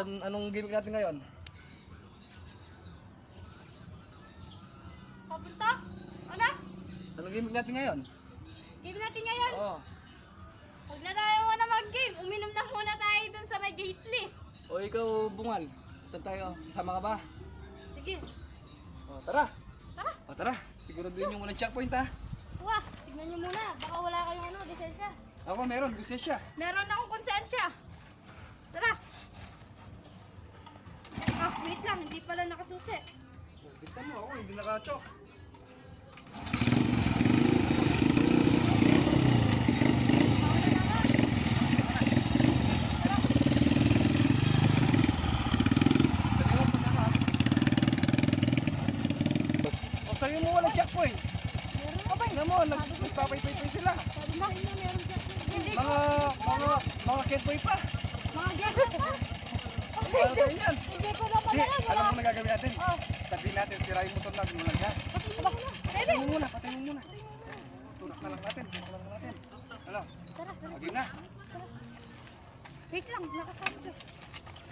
Anong gimmick natin ngayon? Papunta? Ano? Anong gimmick natin ngayon? Game natin ngayon. Oo. Huwag na tayo muna mag-game. Uminom na muna tayo dun sa may Gately. O ikaw, Bungal. Saan tayo? Sasama ka ba? Sige. O, tara. Tara. O, tara. Siguraduhin yung walang checkpoint ha. Wah, tignan nyo muna. Baka wala kayong lisensya. Ako meron, lisensya. Meron akong konsensya. Tara. Ah, wait lang. Hindi pala nakasusi. Bisa mo ako, hindi naka-chok. O, sabi mo walang checkpoint. Tignan mo, nagpapay-pay sila. Hindi. Mga ketboy pa. Mga gagawin pa. Ano tayo yan? Hindi ko na Hindi, pala. alam mo na gagawin natin. Sabihin natin, sira yung motor natin, walang gas. Pwede. Patay mo muna. Tulak na lang natin. Ano? Tara, tara. Okay na. Wait lang. Nakakaryo.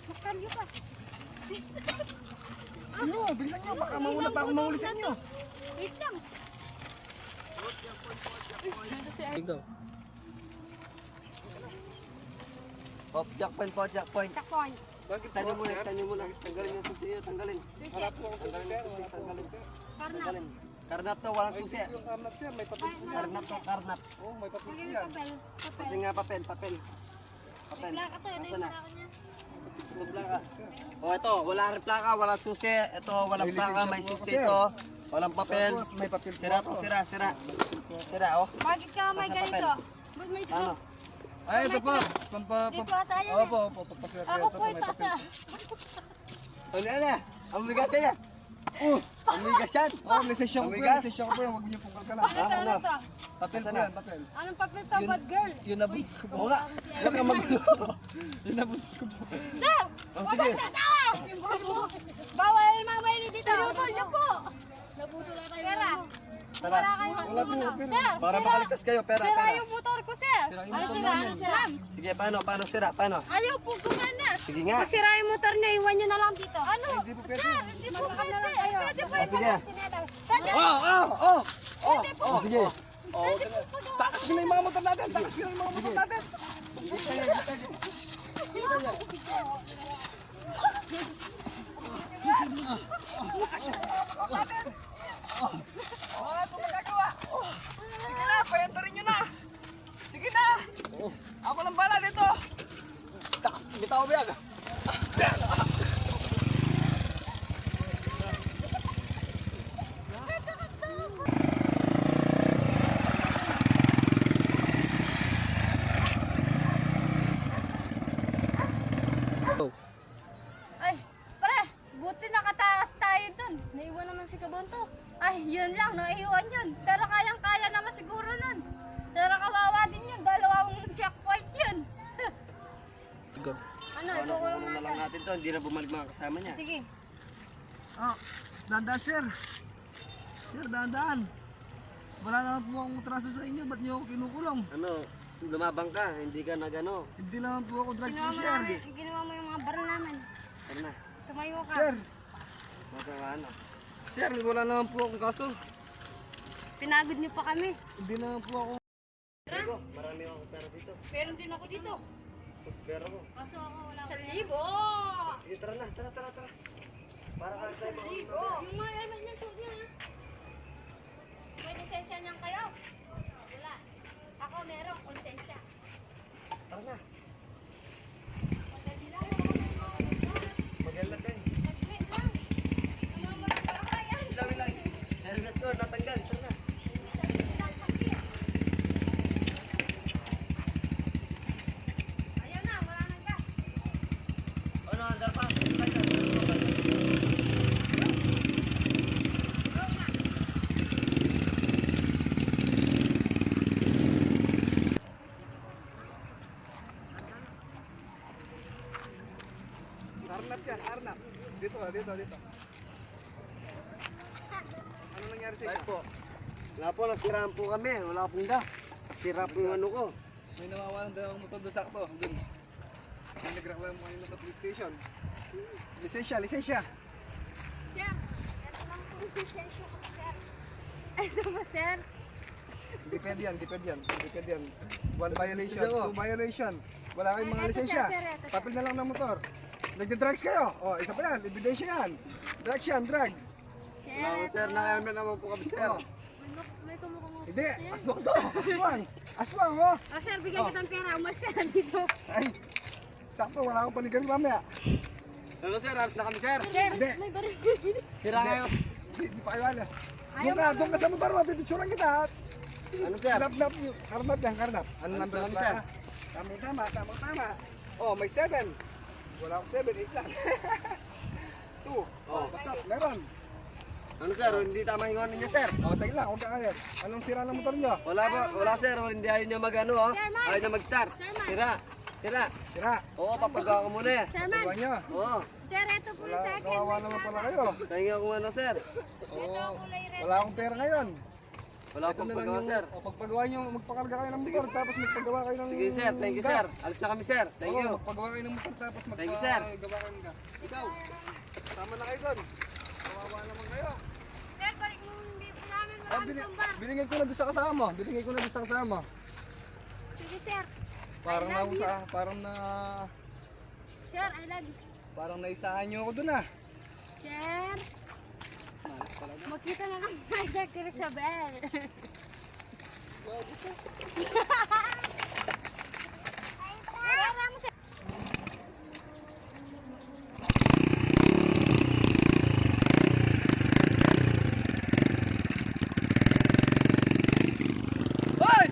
Nakakaryo pa. Bilisan nyo. Baka mauna pa akong mahuli sa inyo. Wait lang. Ikaw. Checkpoint po, checkpoint. Checkpoint. Bakit Tanyo muna. Tanggalin yung susi yun, tanggalin. Harap po ako sa sir. Karna. Karnap to, walang susi. Yung karnap sir, may papel po yan. Karnap to, karnap. Oo, may papel po Lagyan yan. yung papel. Pati nga papel. Papel. Plaka to. Ano Nasaan yung na? plaka niya? Ito plaka. O ito, wala rin plaka, walang susi. Ito, walang May plaka, lisensya may po ako, susi sir. ito. Walang papel. Tapos may papel po Sira ako. to, sira. Sira, oh. Bakit ka may Nasa ganito? Ba't may Ano? Ay, ito po. Dito ata yan. Opo, papaswerte. Ako po ito sa... Ano? Ang bigas yan. Ang bigas yan. Oh, lisensya ko po yan. Amigas? Lisensya ko po yan. Huwag niyo pong kalkalan. Ano to? Papel po Nasaan yan, papel. Anong papel to, bad girl? Yun nabuntis ko po. Oo nga. Huwag kang magluto. Yun nabuntis ko po. Sir! Oh, sige. Bawal mamaili dito. Pinutol niyo po. Naputol tayo. Pera. Tara. Wala kayong Wala po, ano. pero- Sir, Para sira. makaligtas kayo, pera. Sira yung motor ko, sir. Sira yung Ano motor sira? namin. Ano sira? Sige, paano sira? Paano? Ayaw po gumana. Sige nga. Sira yung motor niya, iwan niyo na lang dito. Ano? Hindi po pwede. Sir, hindi po pwede. Pwede po Ah, sige. Pwede. Pwede po. Oh, sige. Pwede po po. Takas nyo na yung mga motor natin. Takas nyo na yung mga motor natin. Wala po magagawa. Sige na, payantarin nyo na. Sige na. Ako lang bala dito. Bitaw mo yan. Ay, pre, buti nakataas tayo dun. Naiwan naman si Kabonto. Ay, yun lang, naiwan yun. Pero kayang-kaya naman siguro nun. Pero kawawa din yun, dalawang checkpoint yun. Ano, ikukulong Kulong na lang natin to, hindi na bumalik mga kasama niya. Sige. Oh, dandan sir. Sir, dandan. Wala naman po akong traso sa inyo. Ba't niyo ako kinukulong? Ano, lumabang ka, hindi ka nagano. Hindi naman po ako drug Ginawa mo, pusher. ginawa mo yung mga baril namin. Ano na? Tumayo ka. Sir, Ano? sir, wala naman po akong kaso. Pinagod niyo pa kami. Hindi naman po ako. Pero, marami akong pera dito. Meron din ako dito. Pera ko. Kaso ako wala. 1,000! Sige, tara na, tara. Para ka sa mga Yung mga helmet niya, suot niya. May lisensya niyan kayo? Wala. Ako meron, konsensya. Tara na. Madali lang. Mag-helmet kayo. Wait lang. Ano mo lang ba kaya? Lang. Helmet ko, natanggal. Tara na. Ayaw na, wala nang gas. Ano, andar pa? Arnab yan, Arnab. Dito. Ano nangyari sa Tayo inyo? po. Nga po, nasiraan po kami. Wala pong gas. Sira po yung ano ko. May nawawalan dalawang motor doon sakto. Dun. May nagreklamo kayo ng application. Lisensya, lisensya. Sir, ito lang po yung lisensya ko, sir. Ito po, sir. Hindi pwede yan, hindi pwede yan. Hindi pwede yan. 1 violation, 2 violation. Wala kayong mga Eto, lisensya. sir, eto, sir. Papel na lang ng motor. Nagda-drugs kayo. O, isa pa yan. Ebidensya yan. Drugs yan, drugs. Sir, Wala, ito. sir, nakayaman naman po kami, sir. Oh, May kumukuha. hindi, aswang to. Aswang. Aswang, oh. Oh, sir, bigyan kita ng pera. Umalis ka na dito. Ay, sakto, wala akong panigarin mamaya. Ano, sir? Alas na kami, sir. Sir, Hindi. may baril. Sira kayo. Hindi pa kayo alas. Ayaw Doon ka sa motor mo, pipicturean kita. Ano, sir? Karnap, karnap yan, karnap. Ano Alas number na kami, ba? sir. Tamang tama, tamang tama. Oh, may 7. Wala akong 7, 8 lang. 2. Oh, basta, meron. Ano, sir? Hindi tama yung ano niya, sir. Oh, sige lang, huwag ka kalit. Anong sira ng motor nyo? Wala po, wala, sir. Hindi ayaw niya mag-ano, oh. Sir, Mike. Ayaw niya mag-start. Sir, Mike. Sira. Sira. Sira. Oo, papagawa ko muna, eh. Sir, Gawa man. nyo. Oo. Sir, ito po yung Wala, second. kawawa naman pala kayo. Kaya kung ano, sir. Ito ang kulay red. Wala akong pera ngayon. Wala Ito akong na lang paggawa, yung, sir. o, pagpagawa nyo, magpakarga kayo ng motor, tapos magpagawa kayo ng Sige, sir. Thank you, gas. sir. Alis na kami, sir. Thank Oo, you. magpagawa kayo ng motor, tapos Thank you, sir. magpagawa kayo ng gas. Ikaw, tama na kayo doon. Kawawa naman kayo. Sir, balik mo hindi po namin Ah, maraming tumbar. binigay ko na doon sa kasama mo. Binigay ko na doon sa kasama mo. Sige, sir. Parang I love you. Sir, I love you. parang naisahan niyo ako doon ah. Sir, makita na kami kay Dr. Isabel. Wala mo, sir. Hoy!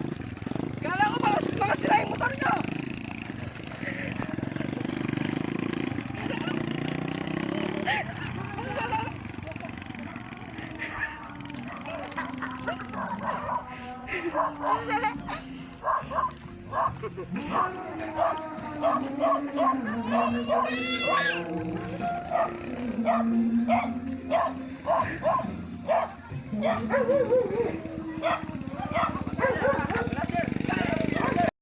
Kala ko mga sira yung motor niyo!